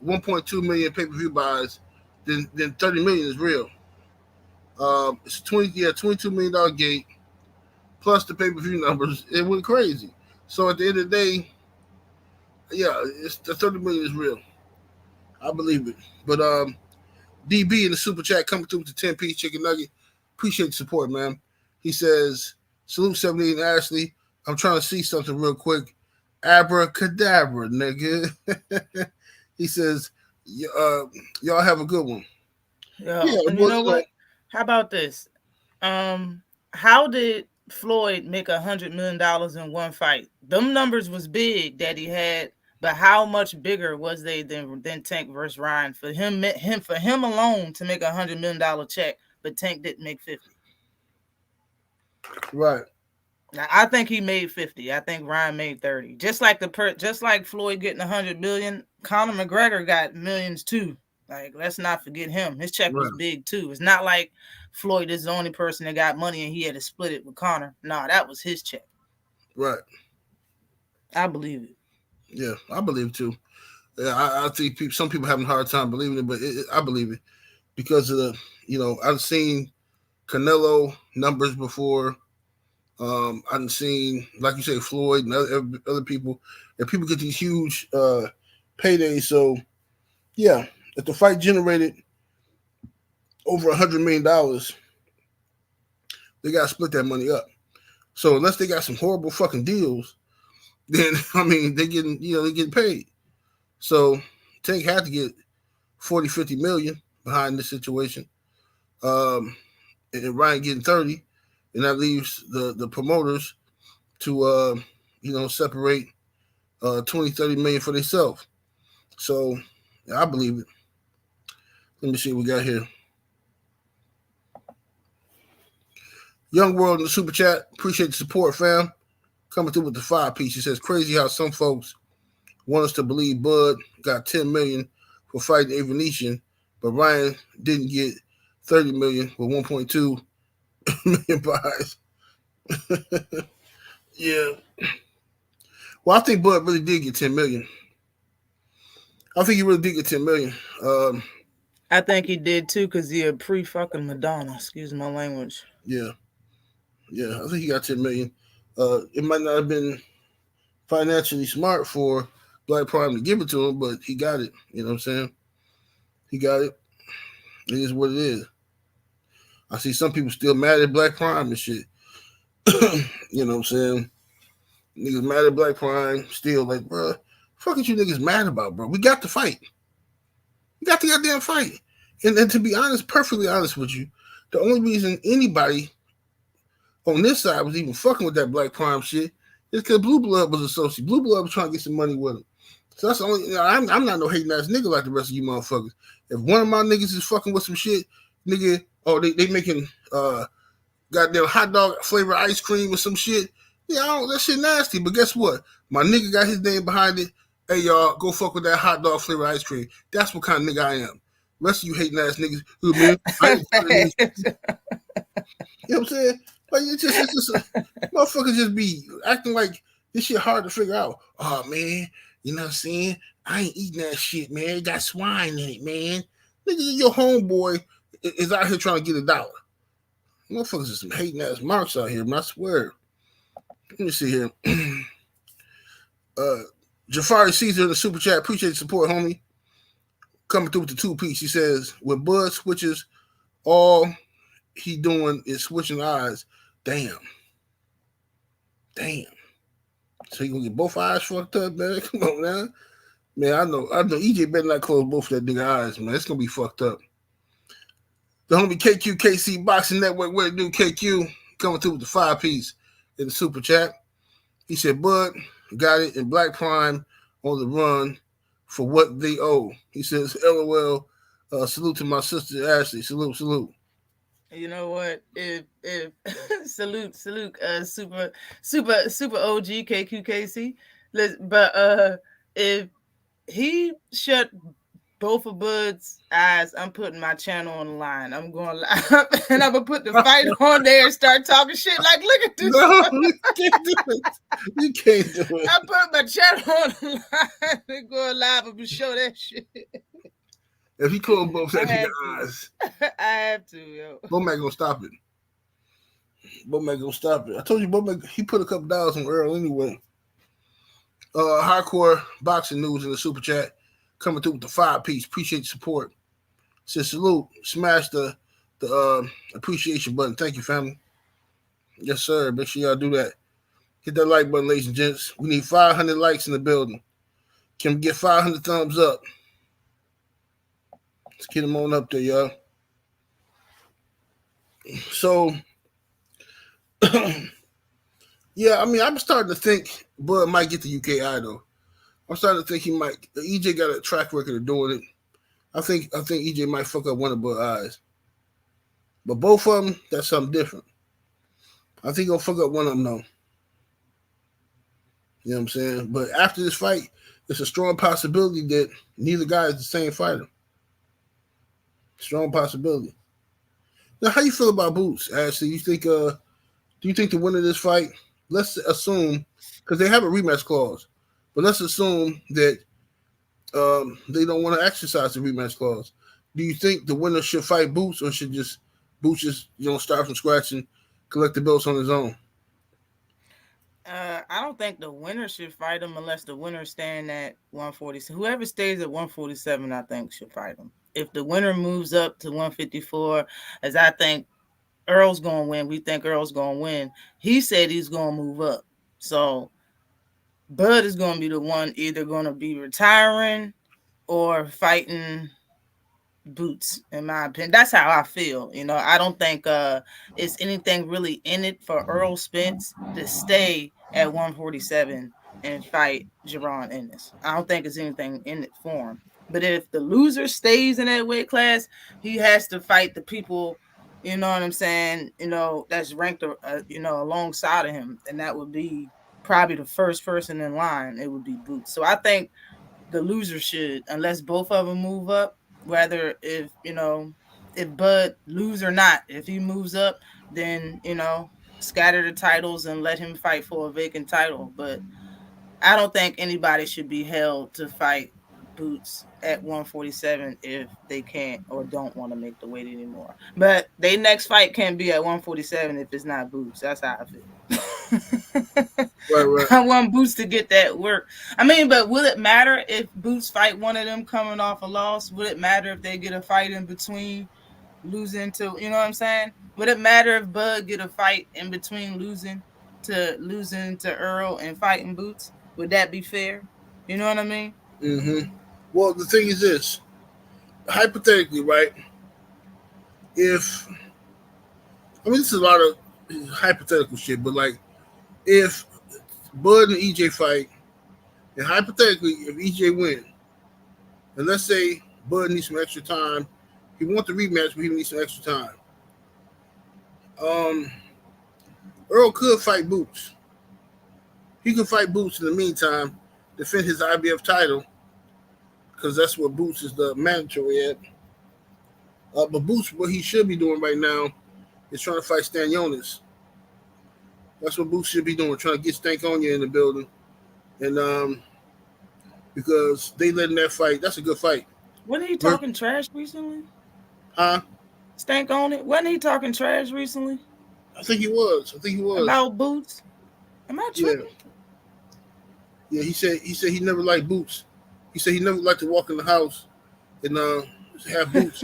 S1: 1.2 million pay per view buys, then 30 million is real. It's 22 million gate plus the pay per view numbers. It went crazy. So at the end of the day, yeah, it's the 30 million is real. I believe it. But DB in the super chat coming through with the 10-piece chicken nugget. Appreciate the support, man. He says, salute 78 and Ashley. I'm trying to see something real quick. Abracadabra, nigga. He says, y'all have a good one.
S2: Yeah,
S1: Yeah,
S2: and you
S1: well,
S2: know what? How about this? Um, how did Floyd make $100 million in one fight? Them numbers was big that he had, but how much bigger was they than Tank versus Ryan? For him alone to make $100 million check, but Tank didn't make 50.
S1: right,
S2: Now, I think he made 50. I think Ryan made 30. Just like Floyd getting 100 million, Conor McGregor got millions too. Like, let's not forget him. His check was
S1: right,
S2: big too. It's not like Floyd is the only person that got money and he had to split it with Conor. Nah, that was his check.
S1: right.
S2: I believe it.
S1: Yeah, I believe it too. Yeah, I think some people having a hard time believing it, but I believe it because of I've seen Canelo numbers before. I've seen, like you say, Floyd and other people, and people get these huge paydays. So yeah, if the fight generated over $100 million, they got to split that money up. So unless they got some horrible fucking deals, then I mean they getting paid. So Tank had to get 40, 50 million behind this situation. Um, and Ryan getting 30, and that leaves the promoters to separate 20, 30 million for themselves. So yeah, I believe it. Let me see what we got here. Young World in the super chat. Appreciate the support, fam. Coming through with the 5-piece. He says, crazy how some folks want us to believe Bud got 10 million for fighting a Venetian, but Ryan didn't get 30 million with 1.2 million buys. Yeah. Well, I think Bud really did get 10 million. I think he really did get 10 million.
S2: I think he did too, because he a pre-fucking Madonna. Excuse my language.
S1: Yeah. Yeah. I think he got 10 million. It might not have been financially smart for Black Prime to give it to him, but he got it. You know what I'm saying? He got it. It is what it is. I see some people still mad at Black Prime and shit. You know what I'm saying? Niggas mad at Black Prime, still like, bro, fuck is you niggas mad about, bro? We got the fight. We got the goddamn fight. And to be honest, perfectly honest with you, the only reason anybody on this side was even fucking with that Black Prime shit is because Blue Blood was associated. Blue Blood was trying to get some money with him. So that's the only. I'm not no hating ass nigga like the rest of you motherfuckers. If one of my niggas is fucking with some shit, nigga, they making goddamn hot dog flavor ice cream or some shit. Yeah, that shit nasty. But guess what? My nigga got his name behind it. Hey y'all, go fuck with that hot dog flavor ice cream. That's what kind of nigga I am. Rest of you hating ass niggas, who man, I ain't you know what I'm saying? Like it's just motherfuckers just be acting like this shit hard to figure out. Oh man, you know what I'm saying? I ain't eating that shit, man. It got swine in it, man. Nigga, your homeboy is out here trying to get $1. Motherfuckers is some hating ass marks out here, man. I swear. Let me see here. Jafari Caesar in the super chat. Appreciate the support, homie. Coming through with the 2-piece. He says, when Bud switches, all he doing is switching eyes. Damn. Damn. So you gonna get both eyes fucked up, man? Come on, man. Man, I know. EJ better not close both of that nigga eyes, man. It's gonna be fucked up. The homie KQKC Boxing Network, what it do, KQ? Coming through with the 5-piece in the super chat. He said, Bud got it in Black Prime on the run for what they owe. He says, LOL, salute to my sister Ashley. Salute, salute.
S2: You know what? If salute, super OG KQKC. But if he shut both of Bud's eyes, I'm putting my channel on the line. I'm going live and I'm gonna put the fight on there and start talking shit. Like, look at this.
S1: No, you can't do it. You can't do it.
S2: I put my channel on the line and go live and show that shit.
S1: If he close both that nigga eyes,
S2: I have to, yo.
S1: Bomac gonna stop it. Bomac gonna stop it. I told you, Bomac, he put a couple dollars on Earl anyway. Hardcore boxing news in the super chat coming through with the 5-piece. Appreciate the support. Says salute. Smash the appreciation button. Thank you, family. Yes, sir. Make sure y'all do that. Hit that like button, ladies and gents. We need 500 likes in the building. Can we get 500 thumbs up? Let's get them on up there, y'all. So, yeah, I mean, I'm starting to think Bud might get the UKI, though. I'm starting to think he might. EJ got a track record of doing it. I think EJ might fuck up one of Bud's eyes. But both of them, that's something different. I think he'll fuck up one of them, though. You know what I'm saying? But after this fight, it's a strong possibility that neither guy is the same fighter. Strong possibility. Now, how you feel about Boots, Ashley? You think do you think the winner of this fight, let's assume, because they have a rematch clause, but let's assume that they don't want to exercise the rematch clause. Do you think the winner should fight Boots, or should Boots just start from scratch and collect the belts on his own?
S2: I don't think the winner should fight him unless the winner staying at 147. Whoever stays at 147, I think, should fight him. If the winner moves up to 154, as I think Earl's going to win, we think Earl's going to win. He said he's going to move up. So Bud is going to be the one either going to be retiring or fighting Boots, in my opinion. That's how I feel. I don't think it's anything really in it for Earl Spence to stay at 147 and fight Jaron Ennis. I don't think there's anything in it for him. But if the loser stays in that weight class, he has to fight the people, you know what I'm saying, that's ranked, alongside of him. And that would be probably the first person in line. It would be Boots. So I think the loser should, unless both of them move up, whether if Bud lose or not, if he moves up, then, scatter the titles and let him fight for a vacant title. But I don't think anybody should be held to fight Boots at 147 if they can't or don't want to make the weight anymore. But their next fight can't be at 147 if it's not Boots. That's how I feel. Right. I want Boots to get that work. I mean, but will it matter if Boots fight one of them coming off a loss? Would it matter if they get a fight in between losing to, you know what I'm saying? Would it matter if Bud get a fight in between losing to Earl and fighting Boots? Would that be fair? You know what I mean?
S1: Mm-hmm. Well, the thing is this. Hypothetically, right? This is a lot of hypothetical shit, but like, if Bud and EJ fight, and hypothetically, if EJ win, and let's say Bud needs some extra time, he wants the rematch, but he needs some extra time. Earl could fight Boots. He can fight Boots in the meantime, defend his IBF title, because that's what Boots is the mandatory at. But Boots, what he should be doing right now is trying to fight Stanionis. That's what Boots should be doing, trying to get Stankonia in the building. And because they letting that fight, that's a good fight.
S2: Wasn't he talking trash recently?
S1: Huh?
S2: Stank on it? Wasn't he talking trash recently?
S1: I think he was.
S2: About Boots? Am I tripping?
S1: Yeah, he said he never liked Boots. He said he never liked to walk in the house and have Boots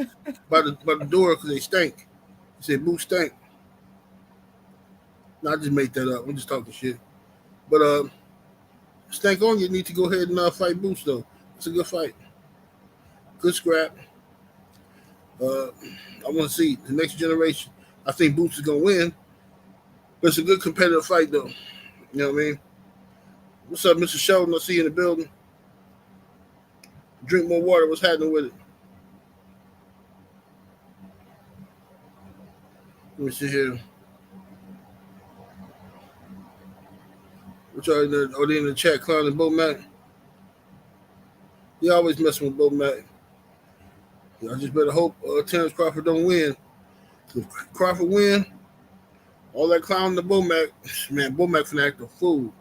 S1: by the door because they stink. He said Boots stink. No, I just made that up. I'm just talking shit. But Stank on you need to go ahead and fight Boots though. It's a good fight, good scrap. Uh, I want to see the next generation. I think Boots is gonna win, but it's a good competitive fight though. You know what I mean? What's up, Mr. Sheldon? I see you in the building. Drink more water. What's happening with it? Let me see here. Which are they in the chat clowning Bo Mac? He always messing with Bo Mac. I just better hope Terrence Crawford don't win. If Crawford win, all that clowning the Bo Mac, man, Bo Mac finna act a fool.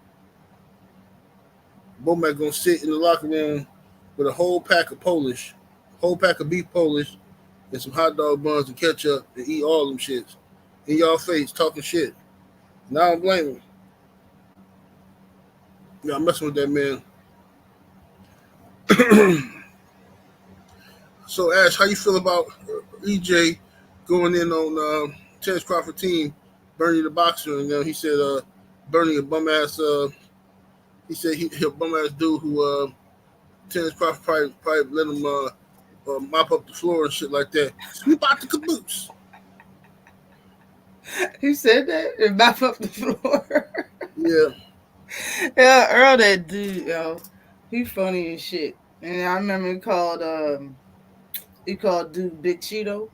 S1: Bo Mac gonna sit in the locker room with a whole pack of Polish, whole pack of beef Polish, and some hot dog buns and ketchup and eat all them shits in y'all face talking shit. Now I don't blame him. Yeah, I'm messing with that man. So Ash, how you feel about EJ going in on Terrence Crawford team, Bernie the boxer, and he said Bernie a bum ass. He said he a bum ass dude who Terrence Crawford probably let him mop up the floor and shit like that. Sweep out the caboose.
S2: He said that and mop up the floor.
S1: Yeah.
S2: Yeah, Earl, that dude, yo, he funny as shit. And I remember he called dude Big Cheeto.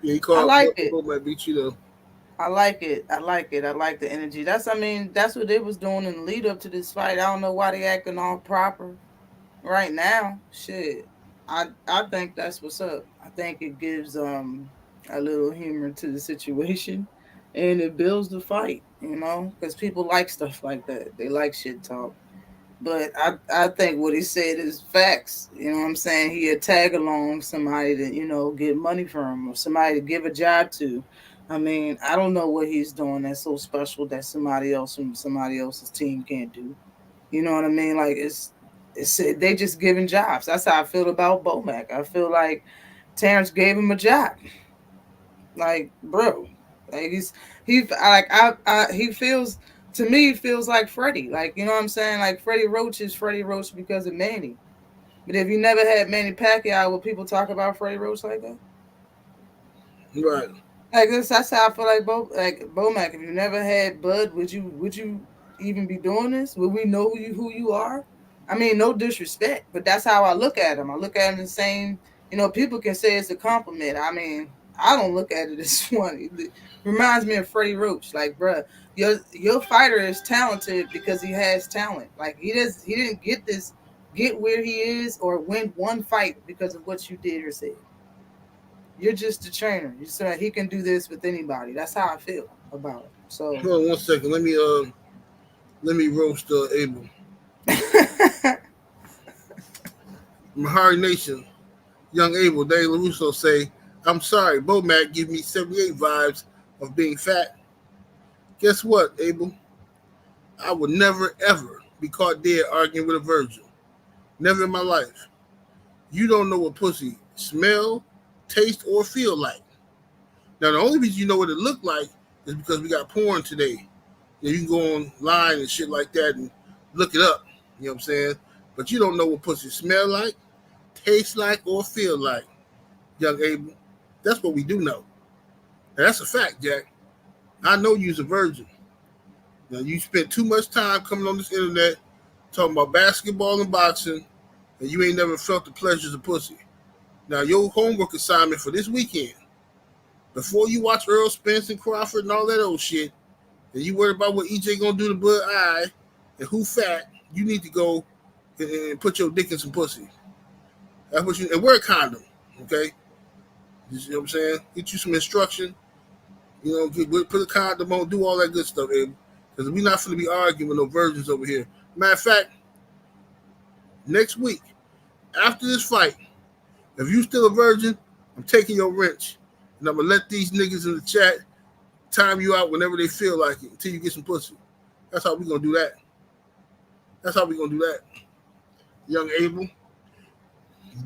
S1: Yeah, he
S2: I
S1: called
S2: like it.
S1: Bo might beat you though.
S2: I like it. I like it. I like the energy. That's what they was doing in the lead up to this fight. I don't know why they acting all proper right now. Shit. I think that's what's up. I think it gives a little humor to the situation and it builds the fight, because people like stuff like that. They like shit talk. But I think what he said is facts. You know what I'm saying? He had tag along somebody to, get money from or somebody to give a job to. I mean, I don't know what he's doing that's so special that somebody else from somebody else's team can't do. You know what I mean? Like it's they just giving jobs. That's how I feel about Bomac. I feel like Terrence gave him a job. Like, bro, like he feels, to me, it feels like Freddie. Like, you know what I'm saying? Like Freddie Roach is Freddie Roach because of Manny. But if you never had Manny Pacquiao, would people talk about Freddie Roach like that?
S1: Right.
S2: Like that's how I feel like Bomac. If you never had Bud, would you even be doing this? Would we know who you are? I mean, no disrespect, but that's how I look at him. I look at him the same. People can say it's a compliment. I mean, I don't look at it as one. It reminds me of Freddie Roach. Like, bruh, your fighter is talented because he has talent. Like he didn't get where he is or win one fight because of what you did or said. You're just a trainer. You said he can do this with anybody. That's how I feel about him. So
S1: Hold on 1 second. Let me roast Abel. Mahari Nation, young Abel, Dave LaRusso say, I'm sorry, Bomac give me 78 vibes of being fat. Guess what, Abel? I would never, ever be caught dead arguing with a virgin. Never in my life. You don't know what pussy smell, taste, or feel like. Now, the only reason you know what it look like is because we got porn today. You can go online and shit like that and look it up. You know what I'm saying? But you don't know what pussy smell like, taste like, or feel like, young Abel. That's what we do know. And that's a fact, Jack. I know you's a virgin. Now, you spent too much time coming on this internet talking about basketball and boxing, and you ain't never felt the pleasures of pussy. Now, your homework assignment for this weekend, before you watch Earl Spence and Crawford and all that old shit, and you worry about what EJ gonna do to Bud Eye and who fat, you need to go and put your dick in some pussy. That's what you, and wear a condom, okay? You know what I'm saying? Get you some instruction. Put a condom on, do all that good stuff, Abel. Because we're not going to be arguing with no virgins over here. Matter of fact, next week, after this fight, if you still a virgin, I'm taking your wrench. And I'm going to let these niggas in the chat time you out whenever they feel like it until you get some pussy. That's how we going to do that. That's how we going to do that. Young Abel, you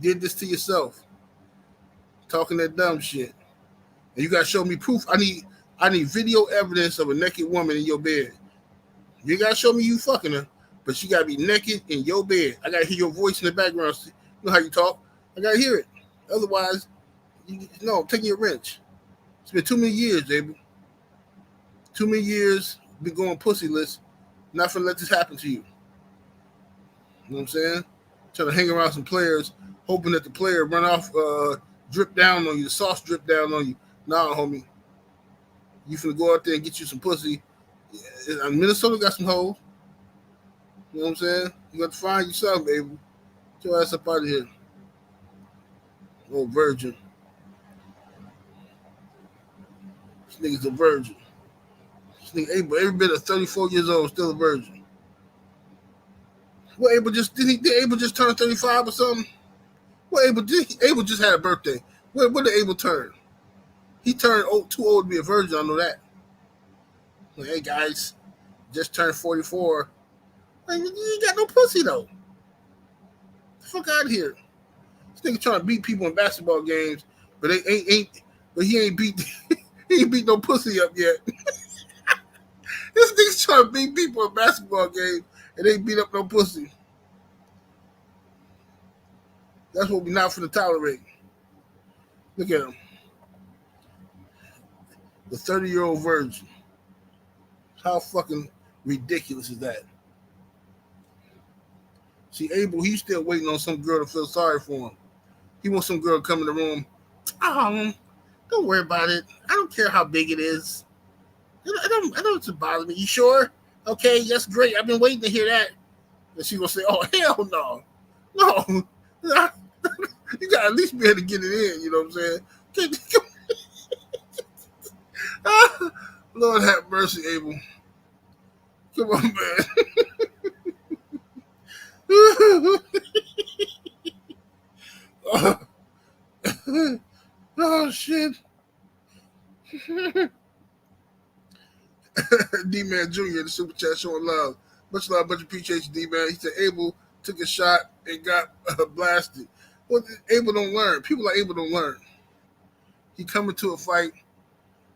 S1: did this to yourself. Talking that dumb shit. And you got to show me proof. I need video evidence of a naked woman in your bed. You gotta show me you fucking her, but she gotta be naked in your bed. I gotta hear your voice in the background. You know how you talk. I gotta hear it. Otherwise, no, take your wrench. It's been too many years, baby. Too many years been going pussyless. Not gonna let this happen to you. You know what I'm saying? Trying to hang around some players, hoping that the player run off, drip down on you, the sauce drip down on you. Nah, homie. You finna go out there and get you some pussy. Minnesota got some hoes. You know what I'm saying? You got to find yourself, baby. Get your ass up out of here. Oh, virgin. This nigga's a virgin. This nigga Abel, every bit of 34 years old, still a virgin. Well, Abel just did Abel just turn 35 or something? Well, Abel just had a birthday. What did Abel turn? He turned too old to be a virgin. I know that. Like, hey guys, just turned 44. Like, you ain't got no pussy though. Get the fuck out of here. This nigga trying to beat people in basketball games, but but he ain't beat he ain't beat no pussy up yet. This nigga's trying to beat people in basketball games and ain't beat up no pussy. That's what we not finna tolerate. Look at him. The 30-year-old virgin. How fucking ridiculous is that? See, Abel, he's still waiting on some girl to feel sorry for him. He wants some girl to come in the room. Oh, don't worry about it. I don't care how big it is. I don't bother me. You sure? Okay, that's great. I've been waiting to hear that. And she gonna say, "Oh hell no, no." You gotta at least be able to get it in. You know what I'm saying? Lord have mercy, Abel. Come on, man. Oh shit. D-Man Jr. the super chat showing love. Much love, much appreciation, D-Man. He said Abel took a shot and got blasted. Well, Abel don't learn. People like Abel don't learn. He coming to a fight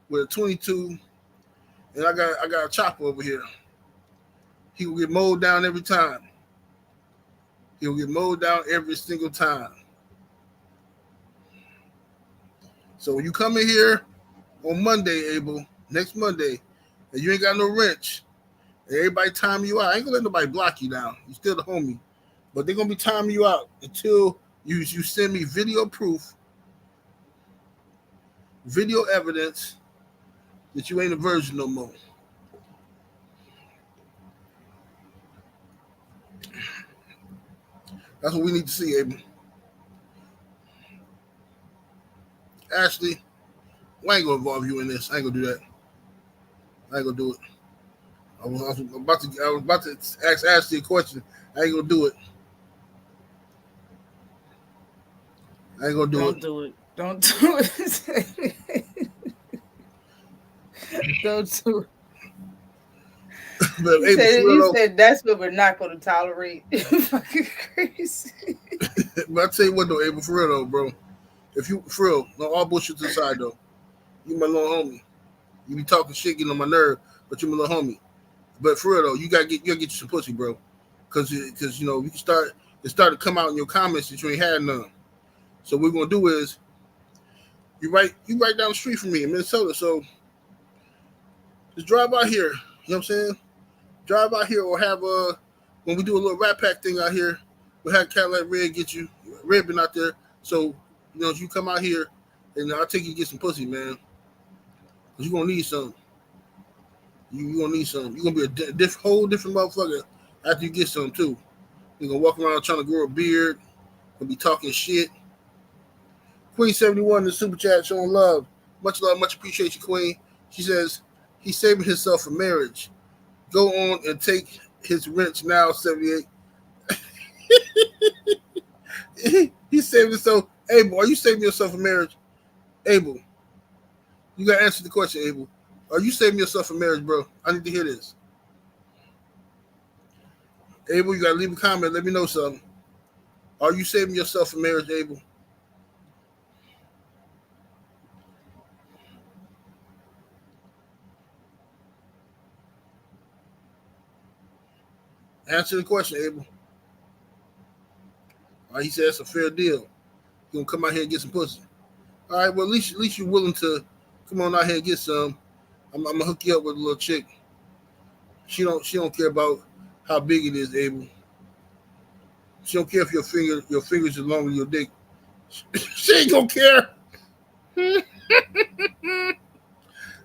S1: with a 22, and I got a chopper over here. He will get mowed down every time. He'll get mowed down every single time. So when you come in here on Monday, Abel, next Monday, and you ain't got no wrench, and everybody time you out, I ain't gonna let nobody block you down. You still the homie. But they're gonna be timing you out until you send me video proof, video evidence that you ain't a virgin no more. That's what we need to see, Abel. Ashley, I ain't gonna involve you in this. I ain't gonna do that. I ain't gonna do it. I was about to ask Ashley a question. I ain't gonna do it. I ain't gonna do
S2: Don't
S1: it.
S2: do it. Don't do it. Don't do it.
S1: But Abel, for
S2: You
S1: real
S2: said that's what we're not going to tolerate. Fucking crazy.
S1: though. But I tell you what though, Abel, for real though, bro. If you for real, no all bullshit to the side though. You my little homie. You be talking shit, getting on my nerve, but you my little homie. But for real though, you gotta get you some pussy, bro. Cause you know, you can start to come out in your comments that you ain't had none. So what we're gonna do is you right down the street from me in Minnesota. So just drive out here. You know what I'm saying? Drive out here or have when we do a little Rat Pack thing out here, we'll have Cadillac Red get you. Red been out there. So, you know, if you come out here and I'll take you to get some pussy, man. Cause you're gonna need some. You're gonna need some. You're gonna be a whole different motherfucker after you get some too. You're gonna walk around trying to grow a beard, gonna be talking shit. Queen 71 in the super chat showing love. Much love, much appreciation, Queen. She says he's saving himself for marriage. Go on and take his wrench now, 78. He's saving himself. Abel, are you saving yourself for marriage? Abel, you gotta answer the question, Abel. Are you saving yourself for marriage, bro? I need to hear this. Abel, you gotta leave a comment. Let me know something. Are you saving yourself for marriage, Abel? Answer the question, Abel. All right, he said that's a fair deal. You gonna come out here and get some pussy? All right, well at least you're willing to come on out here and get some. I'm gonna hook you up with a little chick. She don't care about how big it is, Abel. She don't care if your fingers are longer than your dick. She ain't gonna care.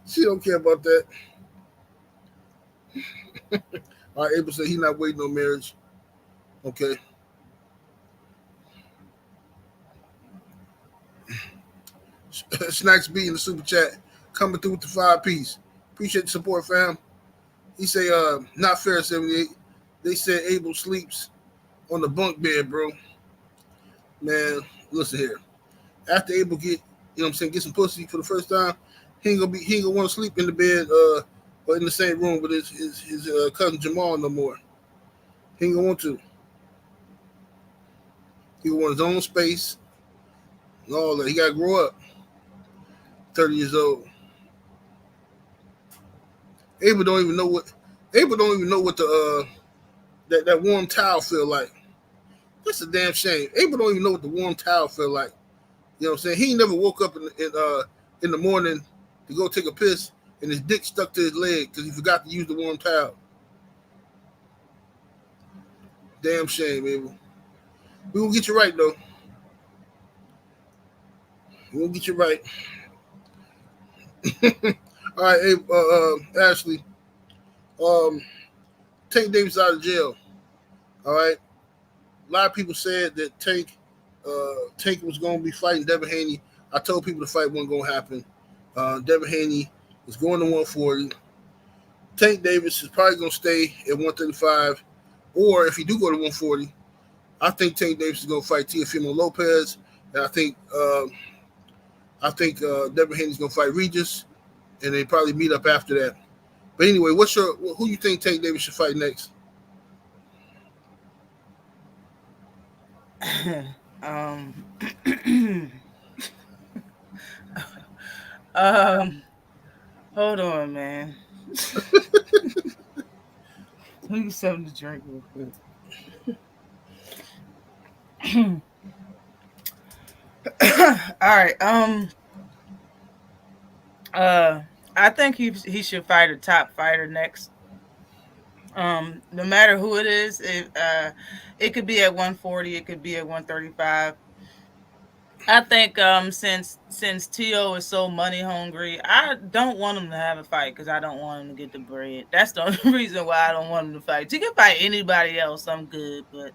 S1: She don't care about that. All right, Abel said he's not waiting on marriage. Okay. Snacks B in the super chat coming through with the 5 piece. Appreciate the support, fam. He say, not fair 78. They said Abel sleeps on the bunk bed, bro. Man, listen here. After Abel get some pussy for the first time, he ain't gonna want to sleep in the bed or in the same room with his cousin Jamal no more. He ain't gonna want to. He want his own space and all that. He gotta grow up. 30 years old. Abel don't even know what the that warm towel feel like. That's a damn shame. Abel don't even know what the warm towel feel like. You know what I'm saying? He never woke up in the morning to go take a piss and his dick stuck to his leg because he forgot to use the warm towel. Damn shame, Abel. We will get you right though. We will get you right. All right, Ashley. Tank Davis out of jail. All right. A lot of people said that Tank was going to be fighting Devin Haney. I told people the fight wasn't going to happen. Devin Haney is going to 140. Tank Davis is probably going to stay at 135. Or if he do go to 140, I think Tank Davis is going to fight Teofimo Lopez. And I think Devin Haney's going to fight Regis. And they probably meet up after that. But anyway, who you think Tank Davis should fight next?
S2: Hold on, man. Let me get something to drink real quick. All right. I think he should fight a top fighter next. No matter who it is, it could be at 140, it could be at 135. I think since T.O. is so money hungry, I don't want him to have a fight because I don't want him to get the bread. That's the only reason why I don't want him to fight. He can fight anybody else, I'm good, but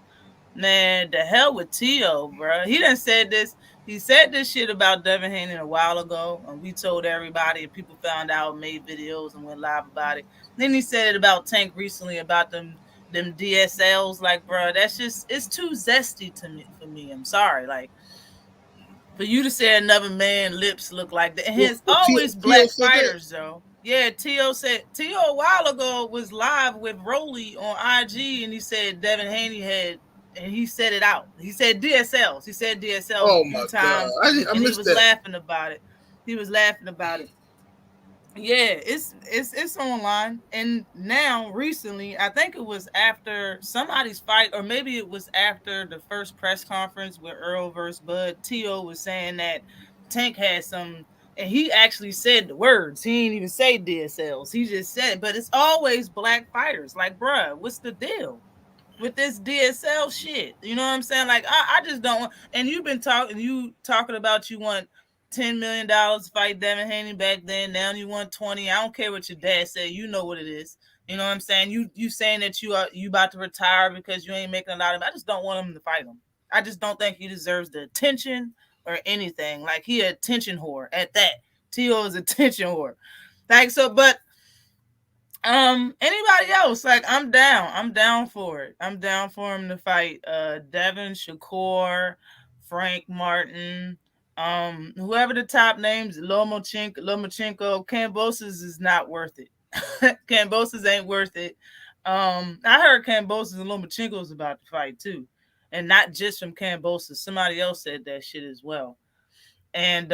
S2: man, the hell with T.O., bro. He done said this. He said this shit about Devin Haney a while ago, and we told everybody, and people found out, made videos, and went live about it. Then he said it about Tank recently about them DSLs. Like, bro, it's too zesty to me for me. I'm sorry, like. For you to say another man lips look like that. And it's always black fighters, though. Yeah, T.O. a while ago was live with Rolly on IG, and he said Devin Haney had, and he said it out. He said DSLs. He said DSLs
S1: a few times.
S2: And he was laughing about it. He was laughing about it. Yeah, it's online. And now recently, I think it was after somebody's fight, or maybe it was after the first press conference with Earl versus Bud. T.O. was saying that Tank had some, and he actually said the words. He didn't even say DSLs. He just said, but it's always black fighters. Like, bruh, what's the deal with this DSL shit? You know what I'm saying? Like, I just don't want, and you've been talking about you want $10 million to fight Devin Haney back then. Now you want 20. I don't care what your dad said. You know what it is. You know what I'm saying? You saying that you about to retire because you ain't making a lot of. I just don't want him to fight him. I just don't think he deserves the attention or anything. Like, he a attention whore at that. T.O. is a attention whore. Like, so, but anybody else? Like, I'm down for it. I'm down for him to fight Devin, Shakur, Frank Martin. Whoever the top names, Lomachenko, Kambosos is not worth it. Kambosos ain't worth it. I heard Kambosos and Lomachenko is about to fight too, and not just from Kambosos. Somebody else said that shit as well. And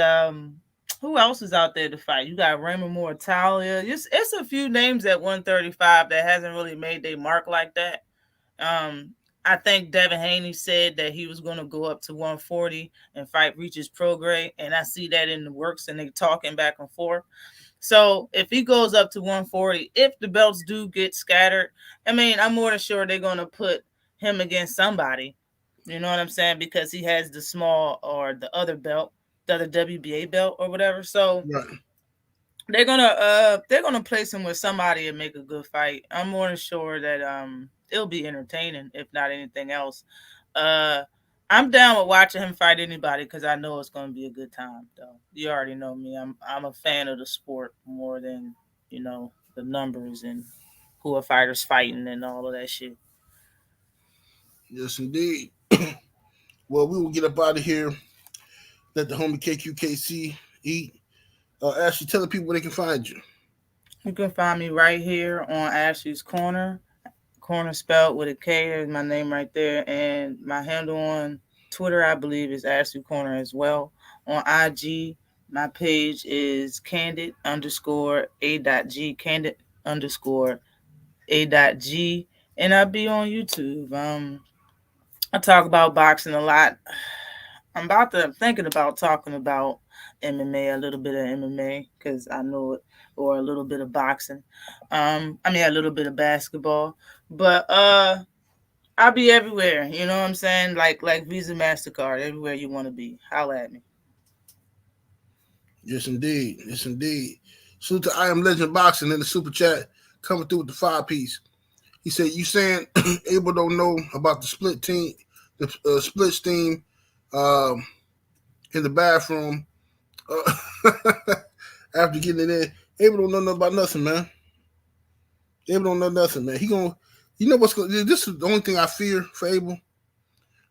S2: who else is out there to fight? You got Raymond Mortalia. It's a few names at 135 that hasn't really made their mark like that. I think Devin Haney said that he was going to go up to 140 and fight Regis Prograis, and I see that in the works, and they talking back and forth. So if he goes up to 140, if the belts do get scattered, I mean, I'm more than sure they're going to put him against somebody. You know what I'm saying? Because he has the small or the other belt, the other WBA belt or whatever. So
S1: Right.
S2: they're gonna place him with somebody and make a good fight. I'm more than sure that it'll be entertaining, if not anything else. Uh, I'm down with watching him fight anybody because I know it's gonna be a good time. Though you already know me, I'm a fan of the sport more than the numbers and who a fighter's fighting and all of that shit.
S1: Yes, indeed. Well, we will get up out of here. Let the homie KQKC eat. Ashley, tell the people where they can find you.
S2: You can find me right here on Ashley's Corner. Corner spelled with a K. There's my name right there. And my handle on Twitter, I believe, is Ashley Corner as well. On IG, my page is candid underscore a.g, candid underscore a.g. And I'll be on YouTube. I talk about boxing a lot. I'm thinking about talking about MMA, a little bit of MMA, because I know it, or a little bit of boxing. I mean, a little bit of basketball. But I'll be everywhere. You know what I'm saying? Like Visa, MasterCard, everywhere you want to be. Holla at me.
S1: Yes, indeed. Yes, indeed. Salute to I Am Legend Boxing in the super chat coming through with the 5-piece. He said, "You saying Abel don't know about the split team, the split steam um, in the bathroom after getting it in? Abel don't know nothing about nothing, man. Abel don't know nothing, man. He gonna, you know what's going? This is the only thing I fear for Abel.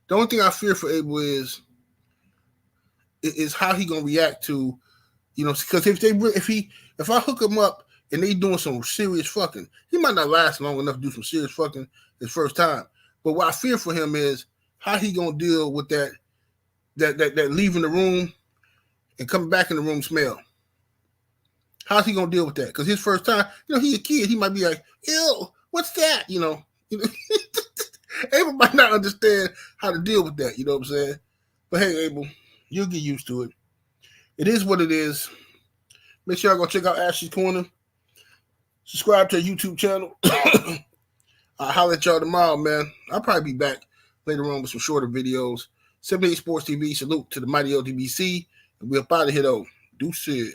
S1: The only thing I fear for Abel is how he gonna react to, because if I hook him up and they doing some serious fucking, he might not last long enough to do some serious fucking his first time. But what I fear for him is how he gonna deal with that leaving the room and coming back in the room smell. How's he gonna deal with that? Because his first time, he a kid, he might be like, ew, what's that? Abel might not understand how to deal with that, you know what I'm saying? But hey, Abel, you'll get used to it. It is what it is. Make sure y'all go check out Ashley's Corner. Subscribe to her YouTube channel. I'll holler at y'all tomorrow, man. I'll probably be back later on with some shorter videos. 78 Sports TV, salute to the mighty LDBC. And we're up out of here, though. Deuces.